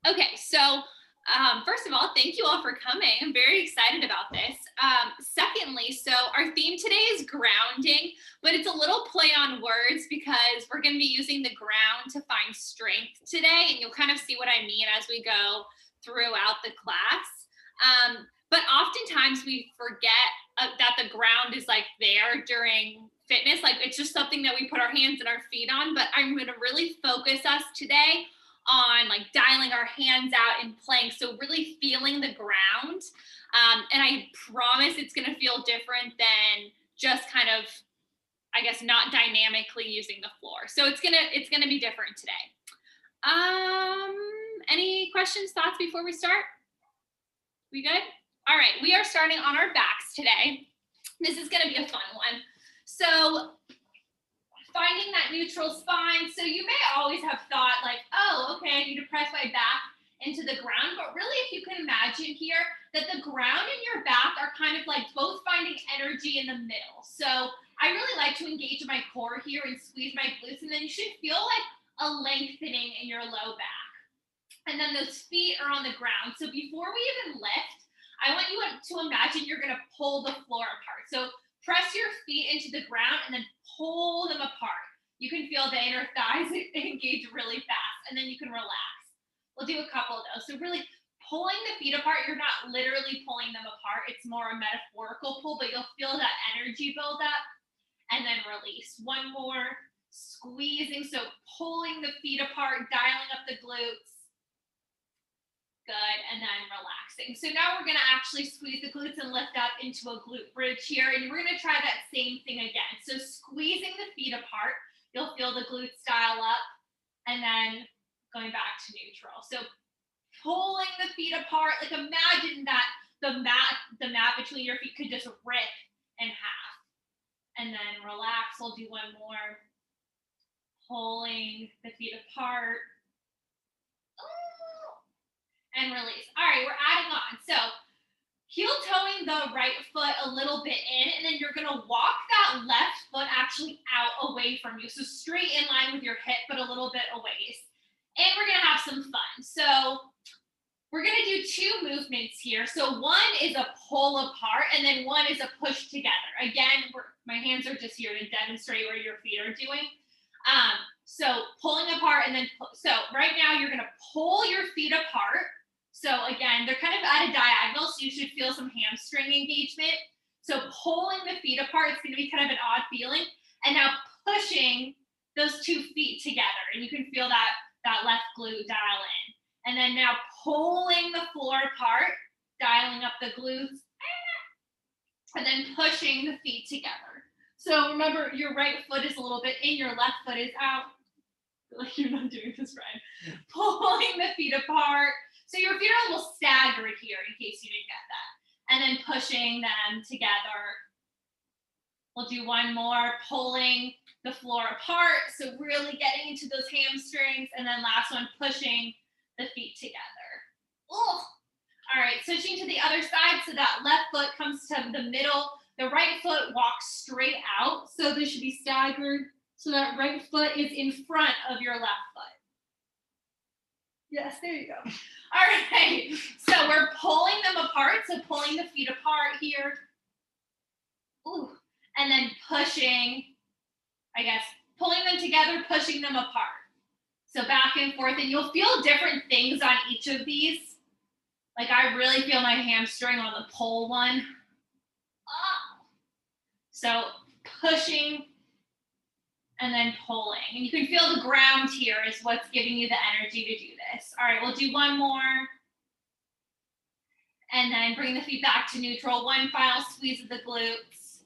Okay, so first of all, thank you all for coming. I'm very excited about this. Secondly, so our theme today is grounding, but it's a little play on words because we're going to be using the ground to find strength today, and you'll kind of see what I mean as we go throughout the class. But oftentimes we forget that the ground is like there during fitness, like it's just something that we put our hands and our feet on. But I'm going to really focus us today on like dialing our hands out and playing. So really feeling the ground. And I promise it's going to feel different than just kind of, I guess, not dynamically using the floor. So it's going to be different today. Any questions, thoughts before we start? We good? All right. We are starting on our backs today. This is going to be a fun one. So finding that neutral spine. So you may always have thought like, oh, okay, I need to press my back into the ground. But really, if you can imagine here that the ground and your back are kind of like both finding energy in the middle. So I really like to engage my core here and squeeze my glutes. And then you should feel like a lengthening in your low back. And then those feet are on the ground. So before we even lift, I want you to imagine you're going to pull the floor apart. So press your feet into the ground and then pull them apart. You can feel the inner thighs engage really fast, and then you can relax. We'll do a couple of those. So really pulling the feet apart, you're not literally pulling them apart. It's more a metaphorical pull, but you'll feel that energy build up, and then release. One more, squeezing, so pulling the feet apart, dialing up the glutes. Good, and then relaxing. So now we're gonna actually squeeze the glutes and lift up into a glute bridge here, and we're gonna try that same thing again. So squeezing the feet apart, you'll feel the glutes dial up, and then going back to neutral. So pulling the feet apart, like imagine that the mat between your feet could just rip in half. And then relax, we'll do one more. Pulling the feet apart. And release. All right, we're adding on. So heel toeing the right foot a little bit in, and then you're gonna walk that left foot actually out away from you. So straight in line with your hip, but a little bit away. And we're gonna have some fun. So we're gonna do two movements here. So one is a pull apart, and then one is a push together. Again, my hands are just here to demonstrate what your feet are doing. So pulling apart, and then, so right now you're gonna pull your feet apart. So again, they're kind of at a diagonal, so you should feel some hamstring engagement. So pulling the feet apart, it's going to be kind of an odd feeling. And now pushing those 2 feet together, and you can feel that left glute dial in. And then now pulling the floor apart, dialing up the glutes, and then pushing the feet together. So remember, your right foot is a little bit in, your left foot is out. I feel like you're not doing this right. Yeah. Pulling the feet apart. So your feet are a little staggered here in case you didn't get that. And then pushing them together. We'll do one more, pulling the floor apart. So really getting into those hamstrings. And then last one, pushing the feet together. Oh, all right, switching to the other side. So that left foot comes to the middle. The right foot walks straight out. So they should be staggered. So that right foot is in front of your left foot. Yes, there you go. All right, so we're pulling them apart. So pulling the feet apart here. Ooh, and then pushing, I guess, pulling them together, pushing them apart. So back and forth, and you'll feel different things on each of these. Like I really feel my hamstring on the pull one. Oh. So pushing and then pulling. And you can feel the ground here is what's giving you the energy to do this. All right, we'll do one more. And then bring the feet back to neutral. One final squeeze of the glutes.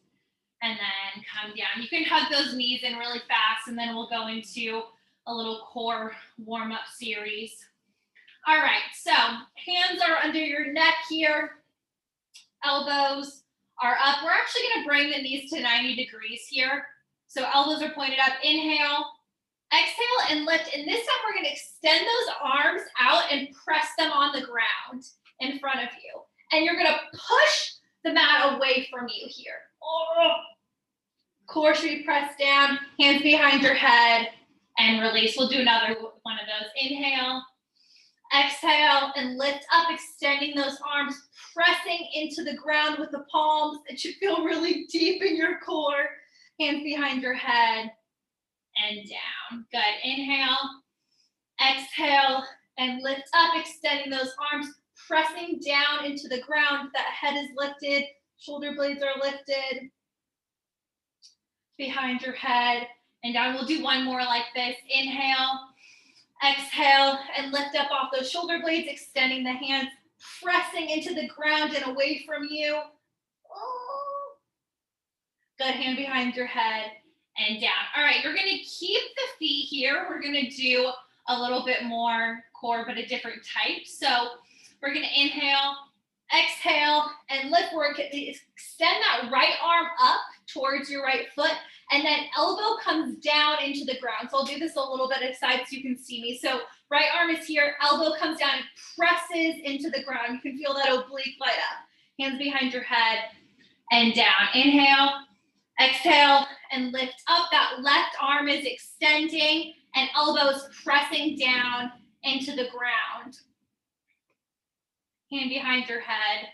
And then come down. You can hug those knees in really fast, and then we'll go into a little core warm-up series. All right, so hands are under your neck here. Elbows are up. We're actually gonna bring the knees to 90 degrees here. So elbows are pointed up. Inhale, exhale, and lift. And this time we're gonna extend those arms out and press them on the ground in front of you. And you're gonna push the mat away from you here. Oh. Core should be pressed down, hands behind your head, and release. We'll do another one of those. Inhale, Exhale and lift up, extending those arms, pressing into the ground with the palms. It should feel really deep in your core. Hands behind your head and down. Good. Inhale, exhale, and lift up, extending those arms, pressing down into the ground. That head is lifted, shoulder blades are lifted. Behind your head and down. We'll do one more like this. Inhale, exhale, and lift up off those shoulder blades, extending the hands, pressing into the ground and away from you. Oh. Good. Hand behind your head and down. All right, you're going to keep the feet here. We're going to do a little bit more core, but a different type. So we're going to inhale, exhale, and lift. Extend that right arm up towards your right foot, and then elbow comes down into the ground. So I'll do this a little bit aside so you can see me. So right arm is here, elbow comes down and presses into the ground. You can feel that oblique light up. Hands behind your head and down. Inhale, exhale, and lift up. That left arm is extending and elbows pressing down into the ground. Hand behind your head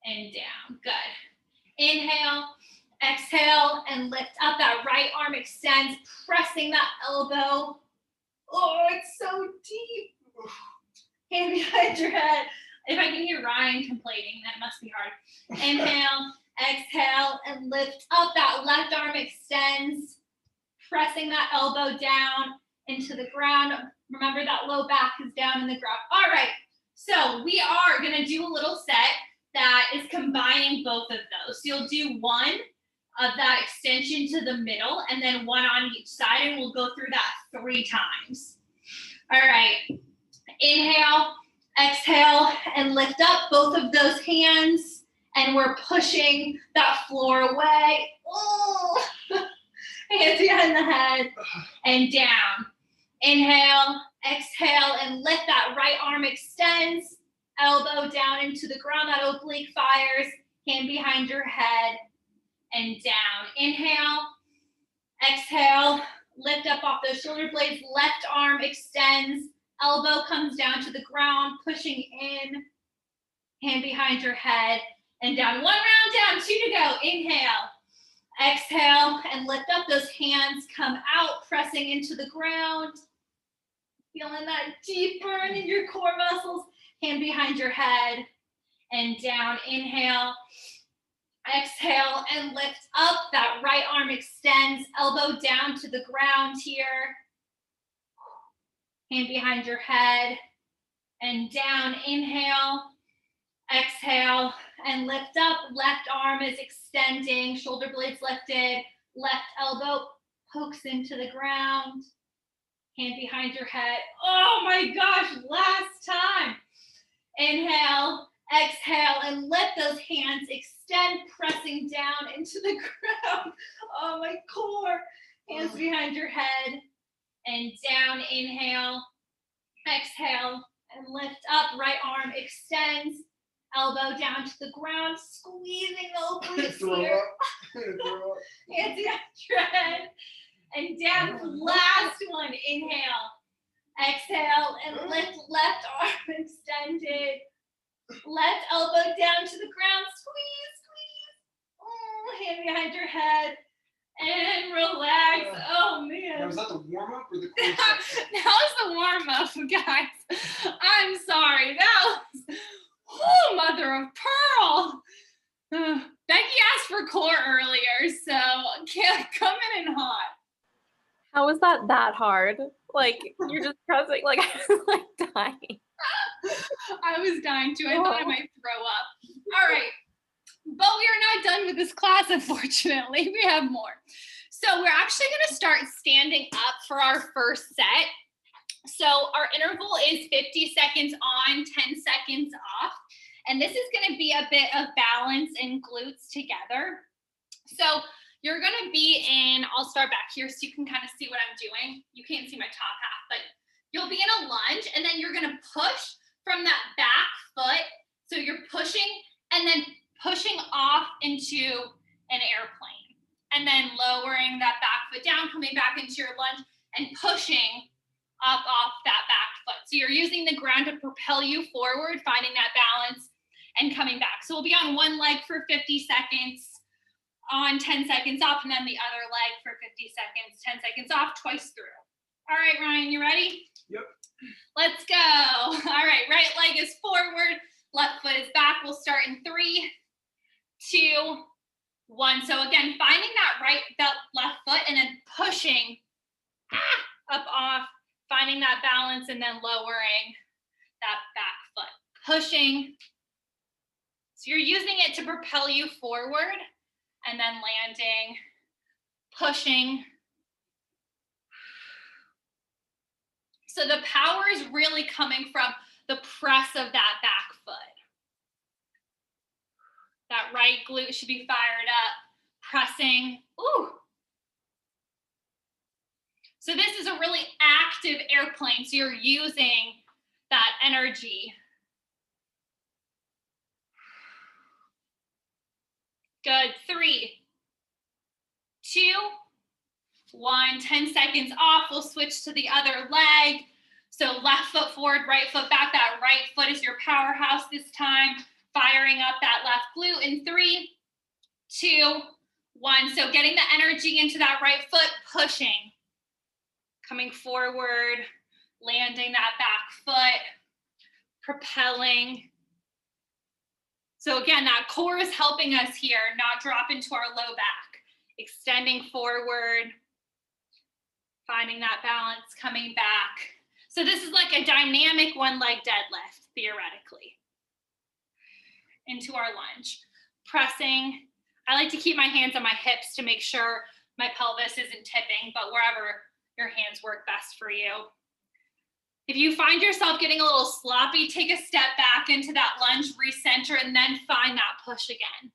and down. Good. Inhale, exhale, and lift up. That right arm extends, pressing that elbow. Oh, it's so deep. Hand behind your head. If I can hear Ryan complaining, that must be hard. Inhale, exhale, and lift up. That left arm extends, pressing that elbow down into the ground. Remember that low back is down in the ground. All right, so we are going to do a little set that is combining both of those. So you'll do one of that extension to the middle and then one on each side, and we'll go through that 3 times. All right, inhale, exhale, and lift up both of those hands, and we're pushing that floor away. Oh. Hands behind the head and down. Inhale, exhale, and lift. That right arm extends, elbow down into the ground. That oblique fires. Hand behind your head and down. Inhale, exhale, lift up off those shoulder blades. Left arm extends, elbow comes down to the ground, pushing in. Hand behind your head and down. 1 round down, 2 to go. Inhale, exhale, and lift up. Those hands come out, pressing into the ground. Feeling that deep burn in your core muscles. Hand behind your head and down. Inhale, exhale, and lift up. That right arm extends, elbow down to the ground here. Hand behind your head and down. Inhale, exhale, and lift up. Left arm is extending, shoulder blades lifted. Left elbow pokes into the ground. Hand behind your head. Oh my gosh, last time. Inhale, exhale, and let those hands extend, pressing down into the ground. Oh, my core. Hands behind your head and down. Inhale, exhale, and lift up. Right arm extends, elbow down to the ground, squeezing the obliques here. Hands behind your head and down. Last one. Inhale, exhale, and lift. Left arm extended. Left elbow down to the ground. Squeeze, squeeze. Oh, hand behind your head. And relax. Oh, man. Now, was that the warm-up or the core section? That was the warm-up, guys. I'm sorry. That was, oh, mother of pearl. Becky asked for core earlier, so can't come in hot. How is that hard? Like, you're just pressing, like, I was like dying. I was dying too. I thought I might throw up. All right. But we are not done with this class, unfortunately. We have more. So we're actually going to start standing up for our first set. So our interval is 50 seconds on, 10 seconds off. And this is going to be a bit of balance and glutes together. So you're going to be in, I'll start back here so you can kind of see what I'm doing. You can't see my top half, but you'll be in a lunge, and then you're going to push from that back foot. So you're pushing and then pushing off into an airplane, and then lowering that back foot down, coming back into your lunge and pushing up off that back foot. So you're using the ground to propel you forward, finding that balance and coming back. So we'll be on one leg for 50 seconds, on 10 seconds off, and then the other leg for 50 seconds, 10 seconds off, twice through. All right, Ryan, you ready? Yep. Let's go. All right, right leg is forward, left foot is back. We'll start in 3, 2, 1. So again, finding that left foot and then pushing up off, finding that balance and then lowering that back foot. Pushing. So you're using it to propel you forward and then landing, pushing. So the power is really coming from the press of that back foot. That right glute should be fired up, pressing. Ooh. So this is a really active airplane, so you're using that energy. Good. 3, 2, 1. 10 seconds off. We'll switch to the other leg. So left foot forward, right foot back. That right foot is your powerhouse this time. Firing up that left glute in 3, 2, 1. So getting the energy into that right foot, pushing. Coming forward, landing that back foot, propelling. So again, that core is helping us here, not drop into our low back. Extending forward, finding that balance, coming back. So this is like a dynamic one leg deadlift, theoretically. Into our lunge. Pressing. I like to keep my hands on my hips to make sure my pelvis isn't tipping, but wherever your hands work best for you. If you find yourself getting a little sloppy, take a step back into that lunge, recenter, and then find that push again.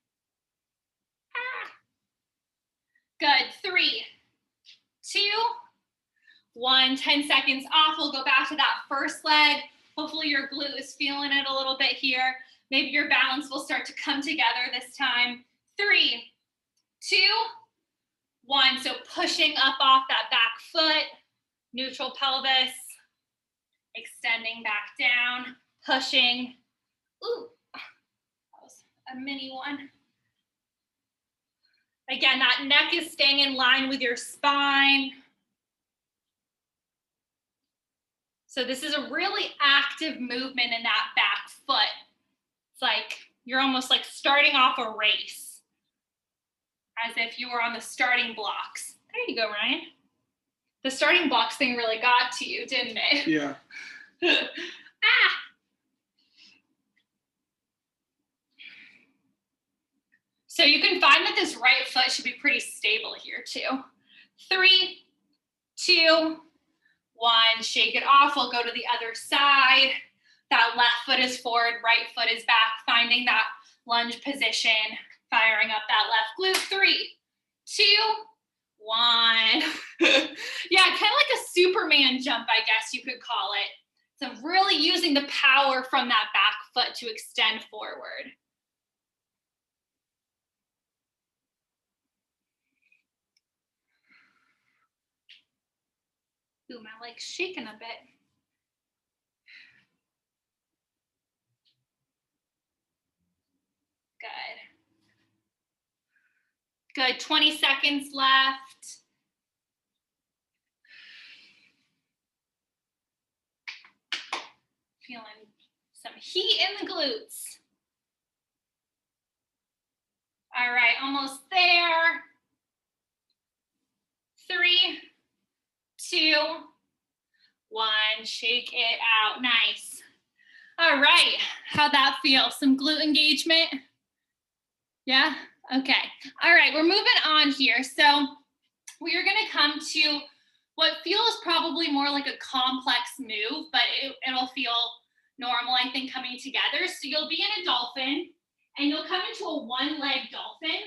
Good. 3, 2, 1. 10 seconds off. We'll go back to that first leg. Hopefully your glute is feeling it a little bit here. Maybe your balance will start to come together this time. 3, 2, 1. So pushing up off that back foot, neutral pelvis. Extending back down, pushing. Ooh, that was a mini one. Again, that neck is staying in line with your spine. So this is a really active movement in that back foot. It's like you're almost like starting off a race, as if you were on the starting blocks. There you go, Ryan. The starting blocks thing really got to you, didn't it? Yeah. So you can find that this right foot should be pretty stable here too. 3, 2, 1. Shake it off. We'll go to the other side. That left foot is forward, right foot is back. Finding that lunge position. Firing up that left glute. 3, 2, 1. Yeah, kind of like a Superman jump, I guess you could call it. So really using the power from that back foot to extend forward. Ooh, my leg's shaking a bit. Good. Good. 20 seconds left. Feeling some heat in the glutes. All right, almost there. 3, 2, 1. Shake it out. Nice. All right, how'd that feel? Some glute engagement? Yeah? Okay. All right, we're moving on here. So we are gonna come to what feels probably more like a complex move, but it'll feel normal, I think, coming together. So you'll be in a dolphin, and you'll come into a one-leg dolphin,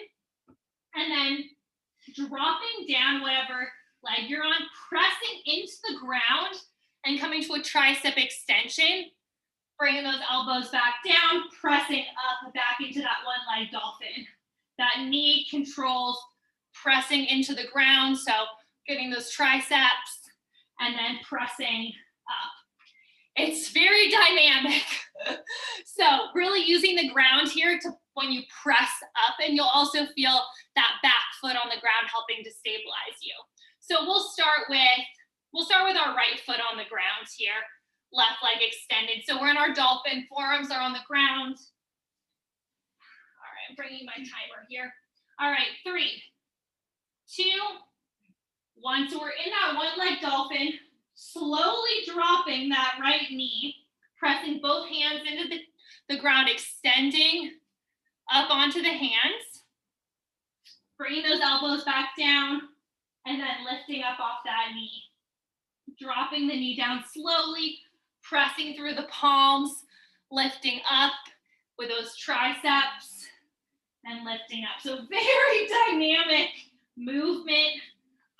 and then dropping down whatever leg you're on, pressing into the ground, and coming to a tricep extension, bringing those elbows back down, pressing up back into that one-leg dolphin. That knee controls pressing into the ground, so getting those triceps, and then pressing up. It's very dynamic. So really using the ground here to when you press up, and you'll also feel that back foot on the ground helping to stabilize you. So we'll start with our right foot on the ground here, left leg extended. So we're in our dolphin, forearms are on the ground. All right, I'm bringing my timer here. All right, 3, 2, 1. So we're in that one leg dolphin, slowly dropping that right knee, pressing both hands into the ground, extending up onto the hands, bringing those elbows back down, and then lifting up off that knee. Dropping the knee down slowly, pressing through the palms, lifting up with those triceps, and lifting up. So very dynamic movement,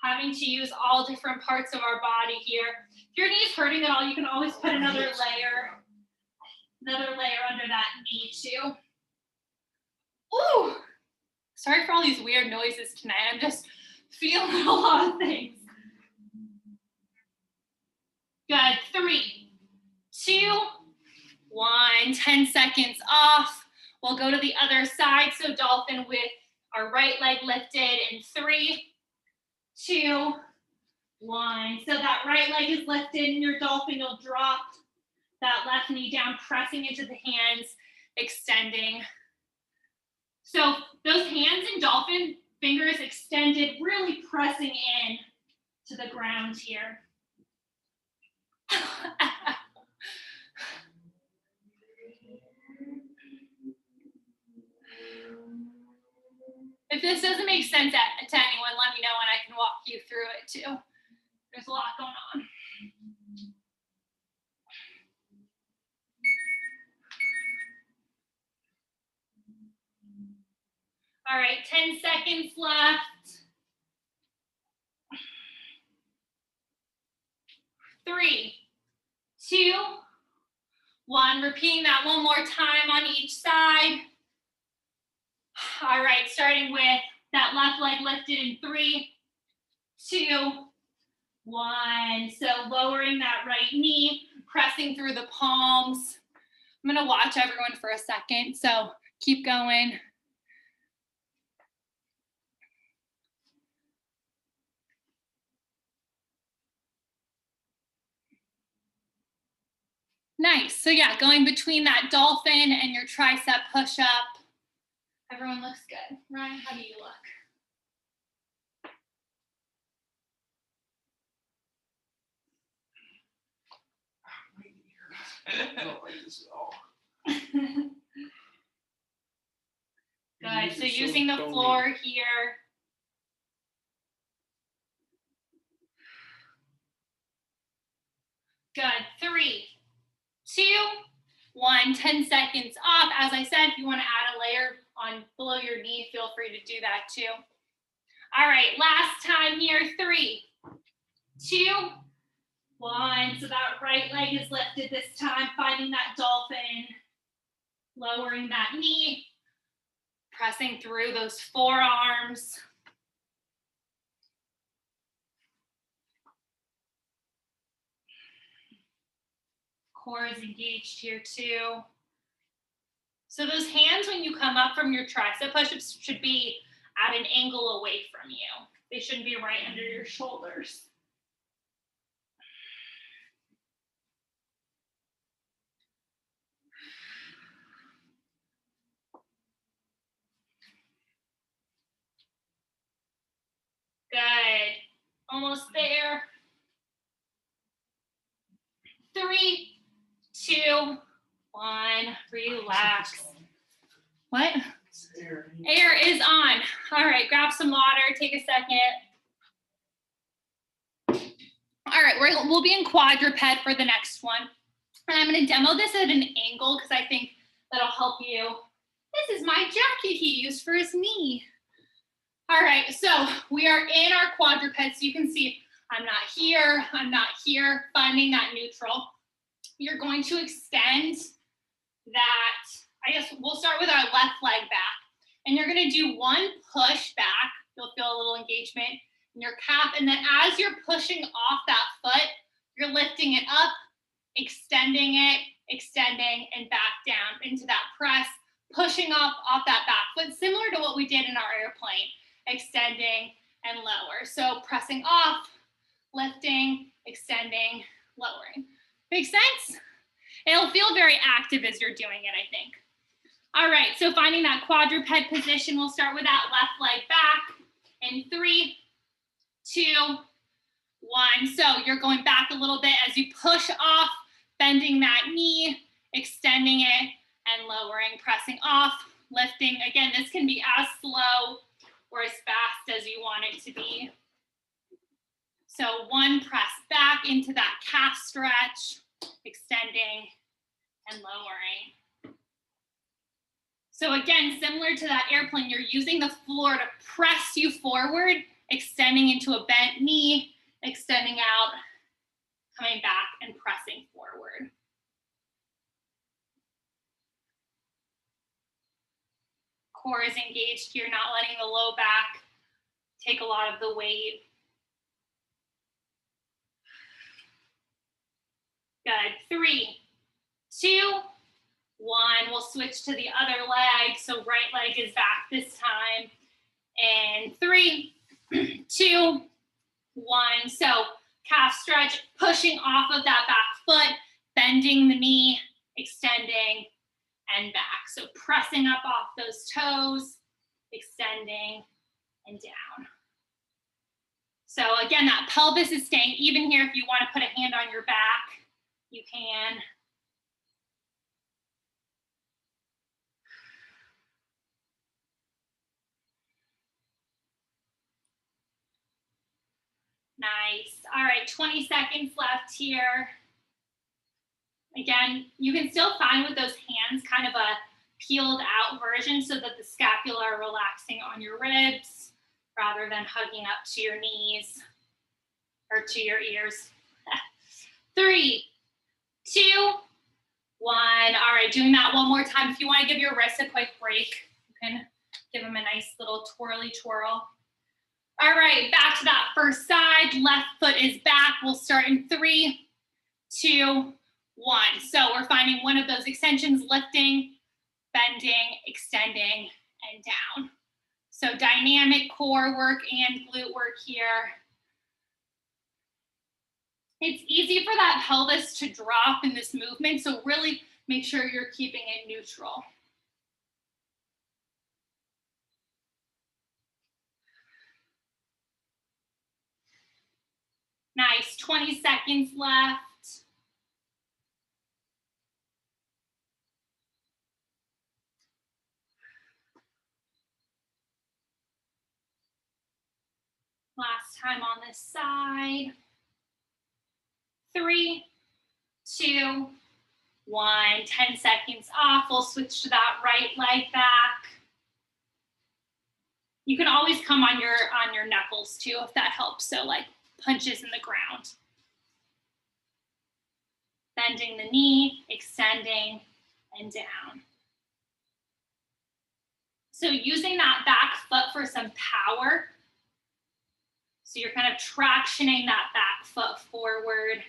having to use all different parts of our body here. If your knee is hurting at all, you can always put another layer under that knee too. Ooh, sorry for all these weird noises tonight. I'm just feeling a lot of things. Good, 3, 2, 1, 10 seconds off. We'll go to the other side. So dolphin with our right leg lifted in 3, 2, 1. So that right leg is lifted in your dolphin. You'll drop that left knee down, pressing into the hands, extending. So those hands in dolphin, fingers extended, really pressing in to the ground here. If this doesn't make sense to anyone, let me know and I can walk you through it too. There's a lot going on. All right, 10 seconds left. 3, 2, 1. Repeating that one more time on each side. All right, starting with that left leg lifted in 3, 2, 1. So lowering that right knee, pressing through the palms. I'm gonna watch everyone for a second, so keep going. Nice. So yeah, going between that dolphin and your tricep push-up. Everyone looks good. Ryan, how do you look? I don't like this at all. Good. So using the floor here. Good. 3, 2, 1. 10 seconds off. As I said, if you want to add a layer on below your knee, feel free to do that too. All right, last time here. 3, 2, 1. So that right leg is lifted this time, finding that dolphin, lowering that knee, pressing through those forearms. Core is engaged here too. So those hands, when you come up from your tricep push-ups, should be at an angle away from you. They shouldn't be right under your shoulders. Good. Almost there. 3, 2, 1. Relax. What? Air is on. All right, grab some water. Take a second. All right, we'll be in quadruped for the next one. And I'm going to demo this at an angle because I think that'll help you. This is my jacket he used for his knee. All right, so we are in our quadruped. So you can see I'm not here, finding that neutral. You're going to extend that. I guess we'll start with our left leg back. And you're going to do one push back. You'll feel a little engagement. your calf, and then as you're pushing off that foot, you're lifting it up, extending it, extending, and back down into that press, pushing off that back foot, similar to what we did in our airplane, extending and lower. So pressing off, lifting, extending, lowering. Make sense? It'll feel very active as you're doing it, I think. All right, so finding that quadruped position, we'll start with that left leg back in 3, 2, 1. So you're going back a little bit as you push off, bending that knee, extending it and lowering, pressing off, lifting. Again, this can be as slow or as fast as you want it to be. So 1, press back into that calf stretch, extending and lowering. So again, similar to that airplane, you're using the floor to press you forward, extending into a bent knee, extending out, coming back and pressing forward. Core is engaged here, not letting the low back take a lot of the weight. Good. 3, 2, 1. We'll switch to the other leg. So right leg is back this time. And 3, 2, 1. So calf stretch, pushing off of that back foot, bending the knee, extending and back. So pressing up off those toes, extending and down. So again, that pelvis is staying even here. If you want to put a hand on your back, you can. Nice. All right, 20 seconds left here. Again, you can still find with those hands kind of a peeled out version so that the scapula are relaxing on your ribs rather than hugging up to your knees or to your ears. 3, 2, 1. All right, doing that one more time. If you want to give your wrists a quick break, you can give them a nice little twirly twirl. All right, back to that first side. Left foot is back. We'll start in 3, 2, 1. So we're finding one of those extensions, lifting, bending, extending, and down. So dynamic core work and glute work here. It's easy for that pelvis to drop in this movement, so really make sure you're keeping it neutral. Nice, 20 seconds left. Last time on this side. 3, 2, 1. 10 seconds off. We'll switch to that right leg back. You can always come on your knuckles too, if that helps. So like punches in the ground. Bending the knee, extending, and down. So using that back foot for some power. So you're kind of tractioning that back foot forward,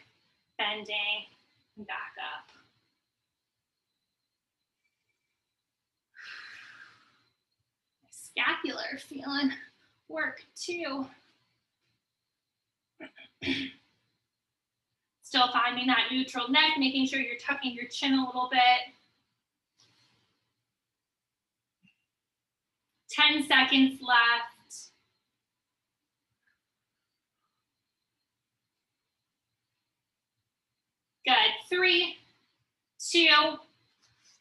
bending, and back up. Scapular feeling work too. Still finding that neutral neck, making sure you're tucking your chin a little bit. 10 seconds left. Good. 3, 2,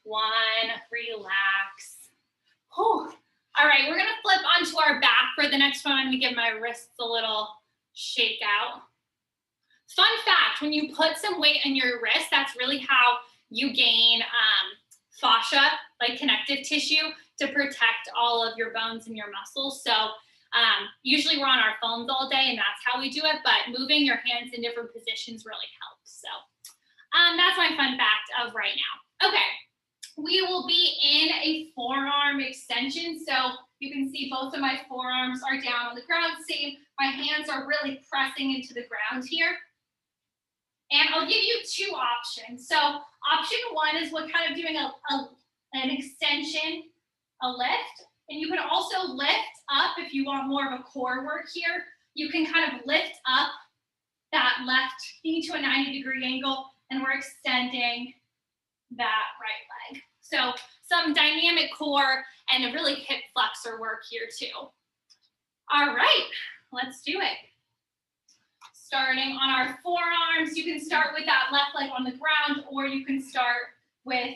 1. Relax. Whew. All right, we're gonna flip onto our back for the next one. I'm gonna give my wrists a little shake out. Fun fact, when you put some weight in your wrist, that's really how you gain fascia, like connective tissue, to protect all of your bones and your muscles. So usually we're on our phones all day and that's how we do it, but moving your hands in different positions really helps. So that's my fun fact of right now. Okay, we will be in a forearm extension. So You can see both of my forearms are down on the ground. Same, my hands are really pressing into the ground here. And I'll give you two options. So option one is what kind of doing an extension, a lift. And you can also lift up if you want more of a core work here. You can kind of lift up that left knee to a 90-degree angle, and we're extending that right leg. So some dynamic core and a really hip flexor work here too. All right, let's do it. Starting on our forearms, you can start with that left leg on the ground, or you can start with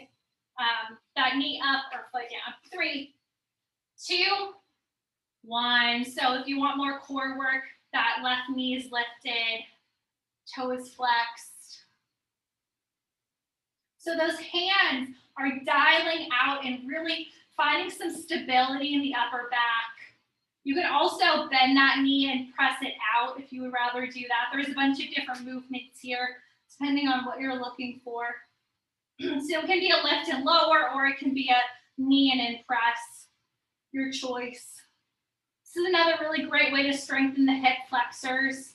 that knee up or foot down. 3, 2, 1. So if you want more core work, that left knee is lifted, toe is flexed. So those hands are dialing out and really finding some stability in the upper back. You can also bend that knee and press it out if you would rather do that. There's a bunch of different movements here, depending on what you're looking for. So it can be a lift and lower, or it can be a knee and in press, your choice. This is another really great way to strengthen the hip flexors.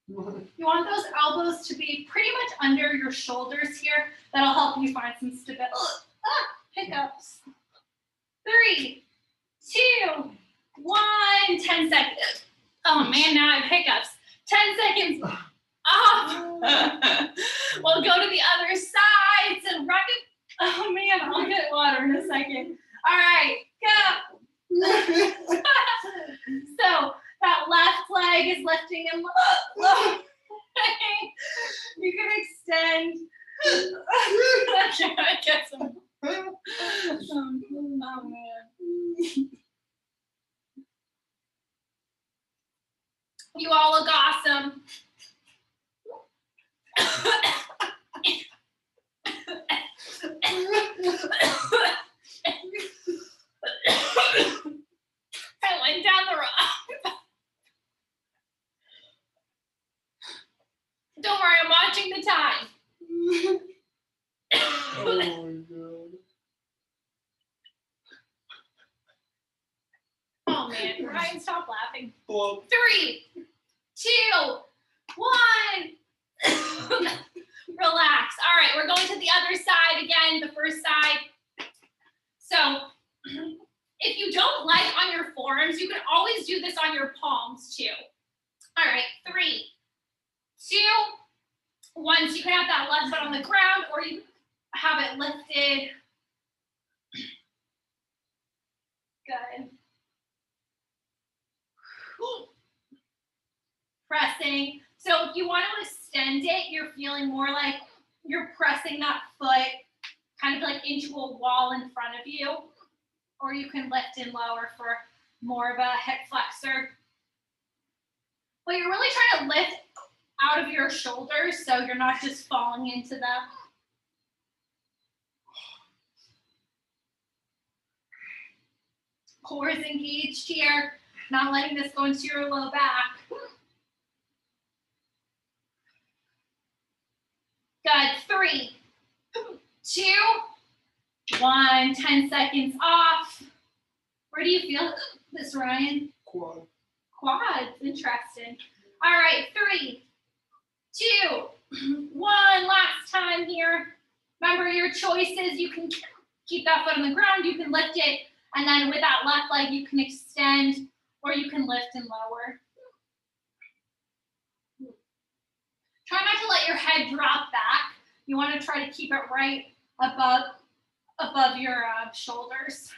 You want those elbows to be pretty much under your shoulders here. That'll help you find some stability. Hiccups. 3, 2, 1, 10 seconds. Oh man, now I have hiccups. 10 seconds off. We'll go to the other sides and rock it. Oh man, I'll get water in a second. All right, go. So that left leg is lifting and lowering. You can extend. I get some. Oh man. You all look awesome. I went down the road. Don't worry, I'm watching the time. Oh my god. Oh man, Ryan, stop laughing. Well, 3, 2, 1. Relax. All right, we're going to the other side again, the first side. So if you don't like on your forearms, you can always do this on your palms too. All right, 3, 2, 1. So you can have that left foot on the ground, or you have it lifted. Good. Pressing. So if you want to extend it, you're feeling more like you're pressing that foot kind of like into a wall in front of you, or you can lift and lower for more of a hip flexor. But you're really trying to lift out of your shoulders so you're not just falling into them. Core is engaged here, not letting this go into your low back. Good. 3, 2, 1. 10 seconds off. Where do you feel this, Ryan? quad. Quads. Interesting. All right. 3, 2, 1. Last time here. Remember your choices. You can keep that foot on the ground. You can lift it. And then with that left leg, you can extend, or you can lift and lower. Try not to let your head drop back. You want to try to keep it right above your shoulders.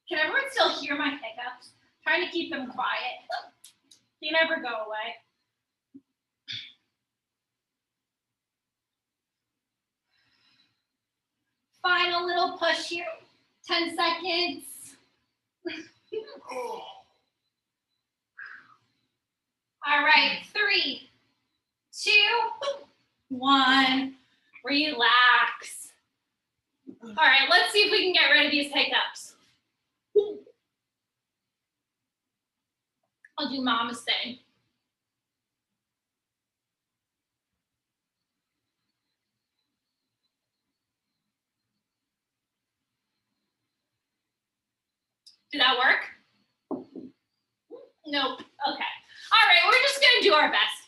Can everyone still hear my hiccups? Trying to keep them quiet. They never go away. Final little push here. 10 seconds. All right, 3, 2, 1. Relax. All right, let's see if we can get rid of these hiccups. I'll do mama's thing. Did that work? Nope. Okay. All right, we're just gonna do our best.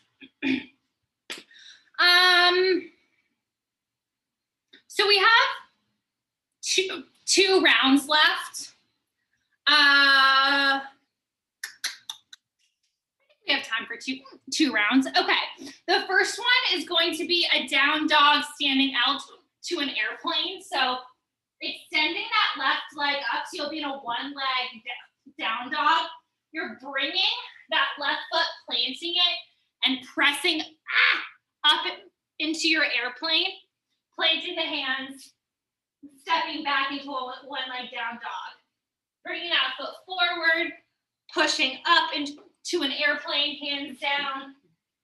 So we have two rounds left. We have time for two rounds. Okay. The first one is going to be a down dog standing out to an airplane. So extending that left leg up, so you'll be in a one leg down dog. You're bringing that left foot, planting it, and pressing up into your airplane, planting the hands, stepping back into a one leg down dog. Bringing that foot forward, pushing up into an airplane, hands down,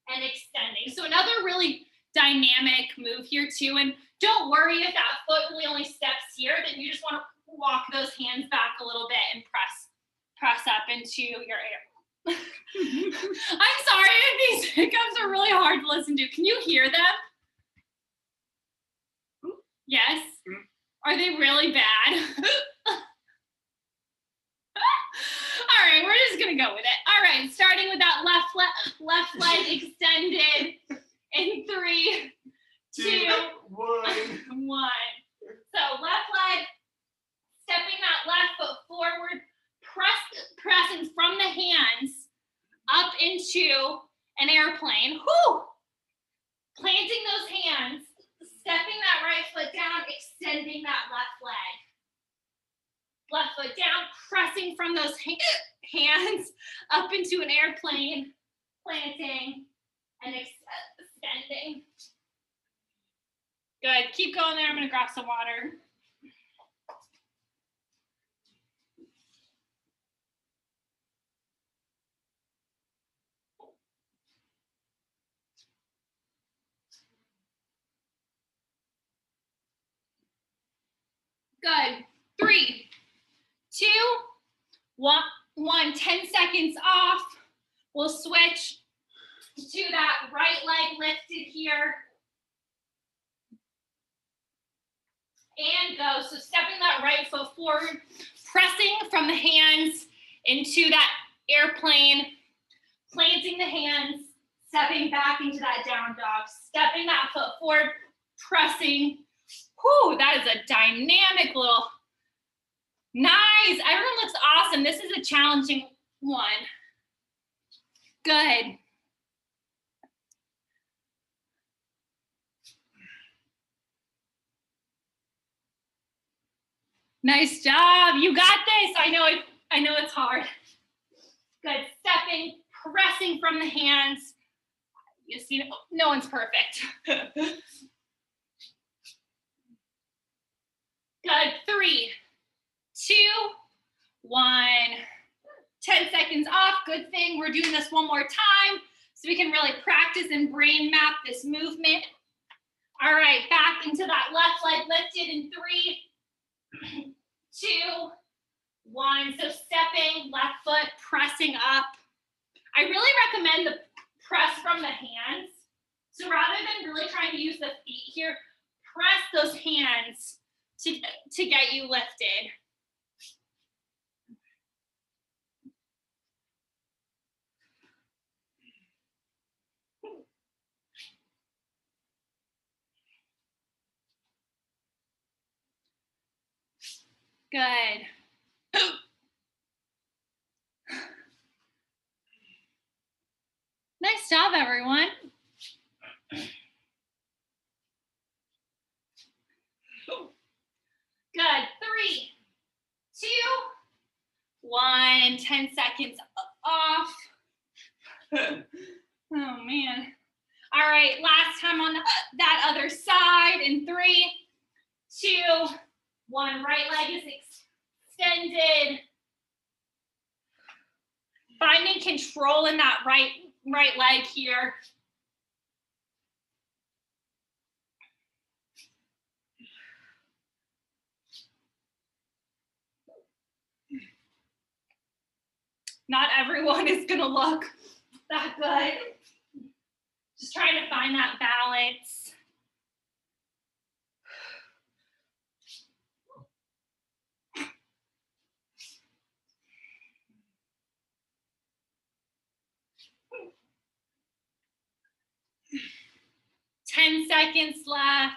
and extending. So another really dynamic move here too. And don't worry if that foot really only steps here, then you just want to walk those hands back a little bit and press up into your air. I'm sorry if these hiccups are really hard to listen to. Can you hear them? Yes? Are they really bad? All right, we're just gonna go with it. All right, starting with that left leg extended in 3, 2, 1. So left leg, stepping that left foot forward, pressing from the hands up into an airplane. Whew! Planting those hands, stepping that right foot down, extending that left leg. Left foot down, pressing from those hands up into an airplane, planting and extending. Good, keep going there. I'm gonna grab some water. Good, 3, 2, 1, 10 seconds off. We'll switch to that right leg lifted here. And go. So stepping that right foot forward, pressing from the hands into that airplane, planting the hands, stepping back into that down dog, stepping that foot forward, pressing. Whew, that is a dynamic little, nice. Everyone looks awesome. This is a challenging one. Good. Nice job. You got this. I know it's hard. Good. Stepping, pressing from the hands. You see, no one's perfect. Good. 3, 2, 1. 10 seconds off. Good thing we're doing this one more time so we can really practice and brain map this movement. All right, back into that left leg lifted in 3, 2, 1. So stepping, left foot, pressing up. I really recommend the press from the hands. So rather than really trying to use the feet here, press those hands to get you lifted. Good. Nice job, everyone. Good. 3, 2, 1. 10 seconds off. Oh, man. All right, last time on that other side in 3, 2, 1. Right leg is extended. Finding control in that right leg here. Not everyone is gonna look that good. Just trying to find that balance. 10 seconds left.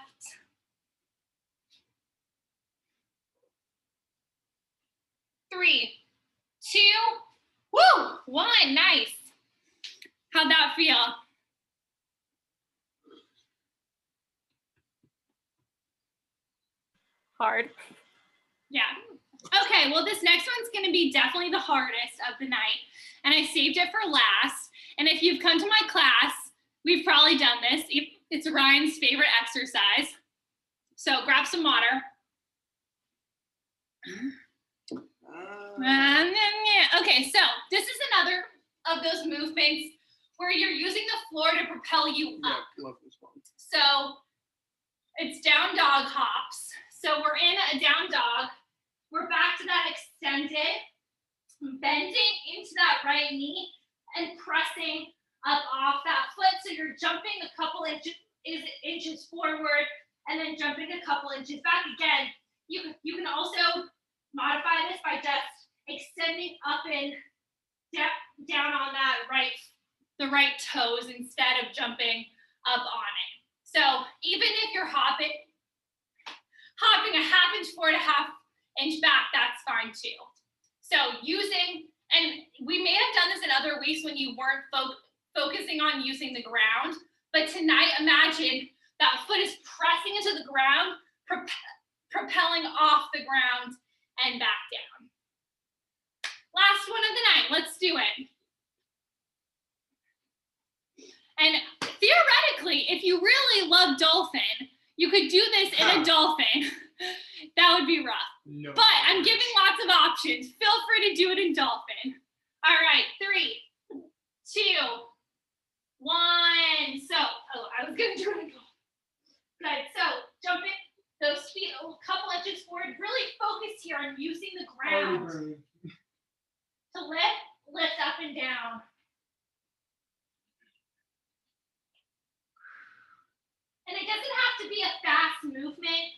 3, 2, woo, 1, nice. How'd that feel? Hard. Yeah. Okay, well, this next one's gonna be definitely the hardest of the night, and I saved it for last. And if you've come to my class, we've probably done this. It's Ryan's favorite exercise. So grab some water. Okay, so this is another of those movements where you're using the floor to propel you up. Yeah, love this one. So it's down dog hops. So we're in a down dog. We're back to that extended, bending into that right knee and pressing up off that foot. So you're jumping a couple inches forward and then jumping a couple inches back. Again, you can also modify this by just extending up and down on that the right toes instead of jumping up on it. So even if you're hopping a half inch forward, a half inch back, that's fine too. So using, and we may have done this in other weeks when you weren't focusing on using the ground, but tonight imagine that foot is pressing into the ground, propelling off the ground and back down. Last one of the night, let's do it. And theoretically, if you really love Dolphin, you could do this in a Dolphin. That would be rough. No. But I'm giving lots of options. Feel free to do it in Dolphin. All right, 3, 2, 1. So, I was gonna do it in Dolphin. Good, so jump it, those feet a couple inches forward. Really focus here on using the ground to lift up and down. And it doesn't have to be a fast movement.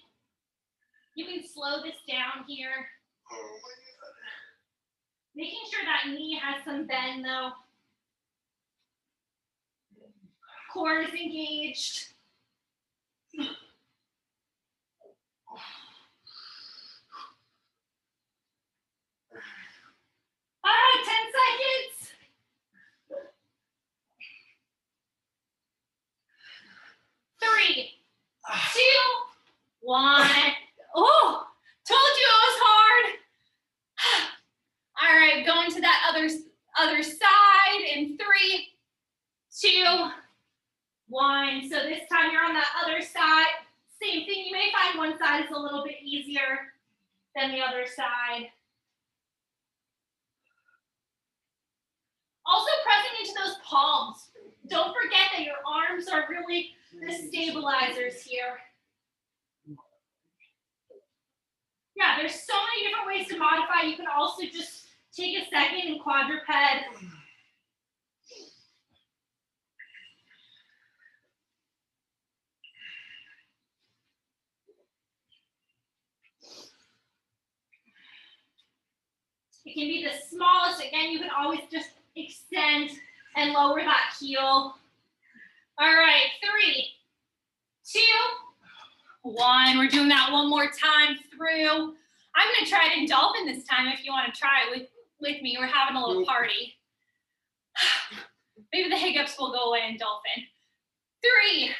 You can slow this down here. Oh my God. Making sure that knee has some bend though. Core is engaged. All right, 10 seconds. 3, 2, 1. Oh, told you it was hard. All right, going to that other side in 3, 2, 1. So this time you're on that other side. Same thing. You may find one side is a little bit easier than the other side. Also pressing into those palms. Don't forget that your arms are really the stabilizers here. Yeah, there's so many different ways to modify. You can also just take a second and quadruped. It can be the smallest. Again, you can always just extend and lower that heel. All right, 3, 2, 1. We're doing that one more time through. I'm gonna try it in Dolphin this time if you wanna try it with me. We're having a little party. Maybe the hiccups will go away in Dolphin. 3,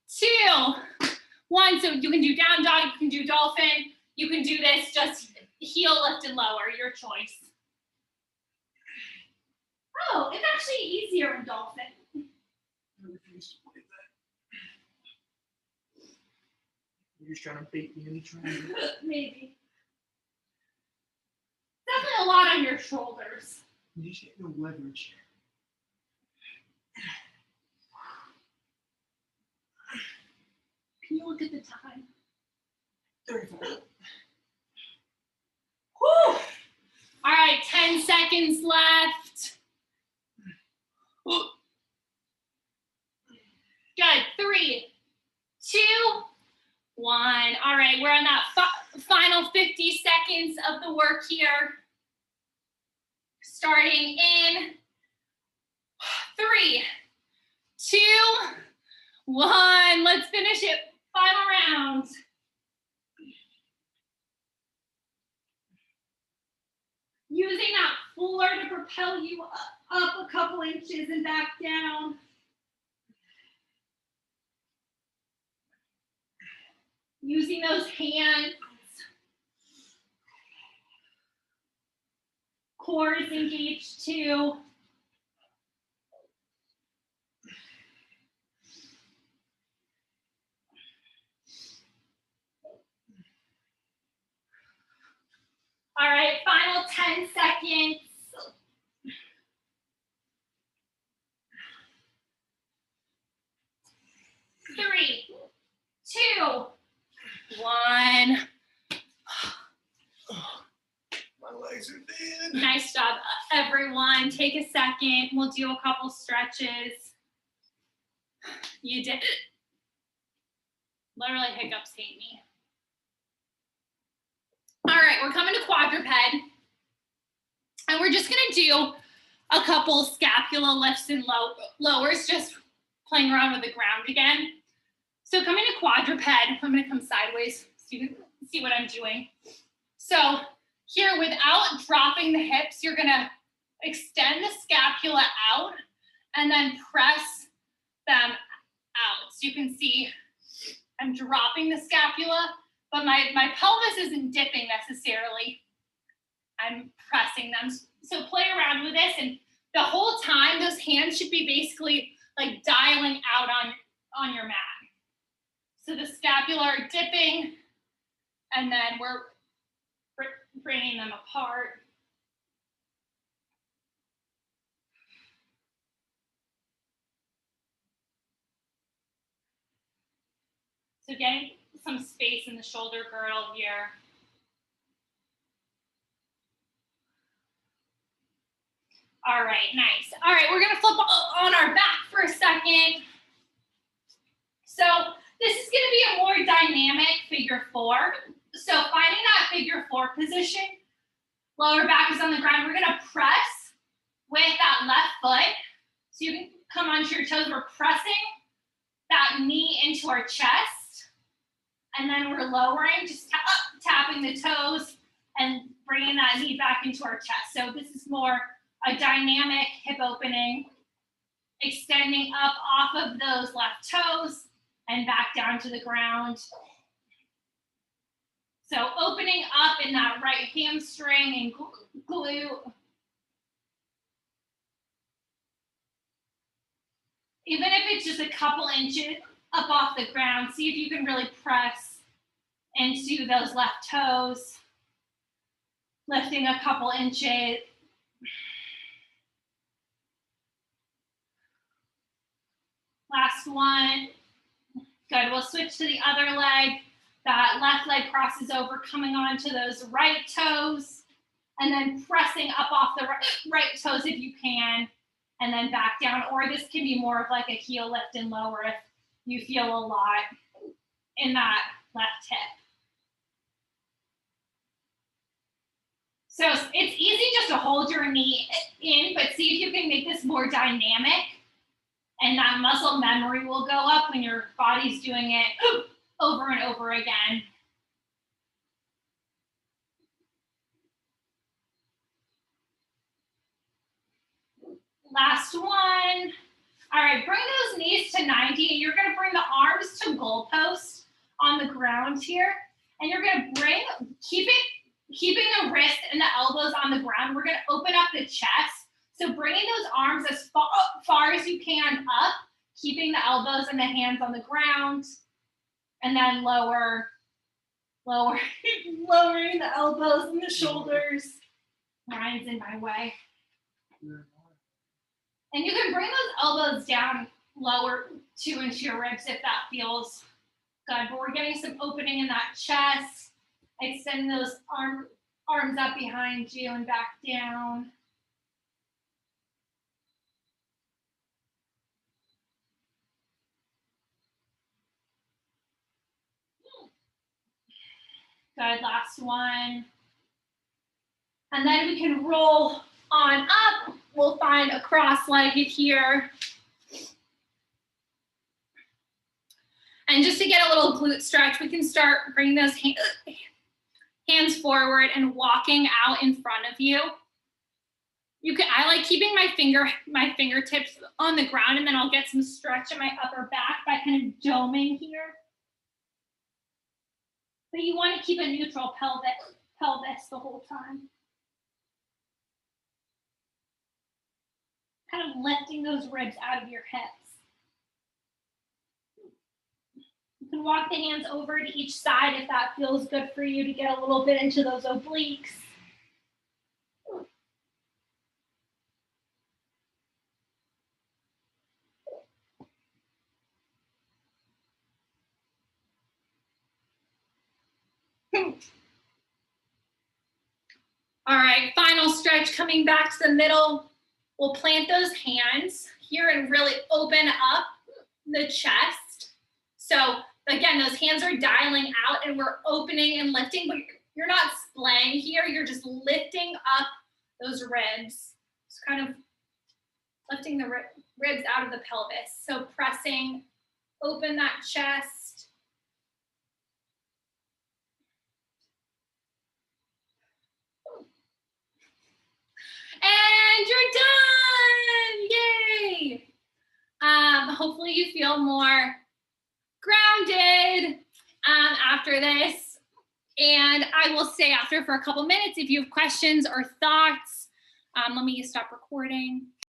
2, 1. So you can do down dog, you can do Dolphin. You can do this, just heel lift and lower, your choice. Oh, it's actually easier in Dolphin. You're just trying to bait me into trying. Maybe. Definitely a lot on your shoulders. You just get no leverage. Can you look at the time? 35. Whew. All right, 10 seconds left. Good. 3, 2, 1. All right, we're on that final 50 seconds of the work here. Starting in 3, 2, 1. Let's finish it. Final round. Using that floor to propel you up a couple inches and back down. Using those hands. Core is engaged too. All right, final 10 seconds. 3, 2, 1. My legs are dead. Nice job, everyone. Take a second. We'll do a couple stretches. You did it. Literally, hiccups hate me. All right, we're coming to quadruped. And we're just gonna do a couple scapula lifts and lowers, just playing around with the ground again. So coming to quadruped, I'm gonna come sideways so you can see what I'm doing. So here, without dropping the hips, you're gonna extend the scapula out and then press them out. So you can see I'm dropping the scapula, but my pelvis isn't dipping necessarily. I'm pressing them. So play around with this, and the whole time those hands should be basically like dialing out on your mat. So the scapula are dipping, and then we're bringing them apart. So getting some space in the shoulder girdle here. All right, nice. All right, we're gonna flip on our back for a second. So this is gonna be a more dynamic figure 4. So finding that figure 4 position, lower back is on the ground. We're gonna press with that left foot. So you can come onto your toes. We're pressing that knee into our chest. And then we're lowering, just tapping the toes and bringing that knee back into our chest. So this is more a dynamic hip opening, extending up off of those left toes and back down to the ground. So opening up in that right hamstring and glute. Even if it's just a couple inches up off the ground, see if you can really press into those left toes, lifting a couple inches. Last one. Good. We'll switch to the other leg. That left leg crosses over, coming onto those right toes, and then pressing up off the right toes if you can, and then back down. Or this can be more of like a heel lift and lower if you feel a lot in that left hip. So it's easy just to hold your knee in, but see if you can make this more dynamic, and that muscle memory will go up when your body's doing it over and over again. Last one. All right, bring those knees to 90. You're gonna bring the arms to goalpost on the ground here. And you're gonna keeping the wrist and the elbows on the ground. We're gonna open up the chest. So bringing those arms as far as you can up, keeping the elbows and the hands on the ground. And then lowering the elbows and the shoulders. Ryan's in my way. And you can bring those elbows down lower into your ribs if that feels good. But we're getting some opening in that chest. Extend those arms up behind you and back down. Good, last one. And then we can roll on up. We'll find a cross-legged here. And just to get a little glute stretch, we can start bringing those hands forward and walking out in front of you. I like keeping my fingertips on the ground, and then I'll get some stretch in my upper back by kind of doming here. But you want to keep a neutral pelvis the whole time. Kind of lifting those ribs out of your hips. You can walk the hands over to each side if that feels good for you to get a little bit into those obliques. All right, final stretch, coming back to the middle. We'll plant those hands here and really open up the chest. So again, those hands are dialing out and we're opening and lifting, but you're not splaying here. You're just lifting up those ribs. Just kind of lifting the ribs out of the pelvis. So pressing, open that chest. And you're done, yay! Hopefully you feel more grounded after this. And I will stay after for a couple minutes if you have questions or thoughts. Let me stop recording.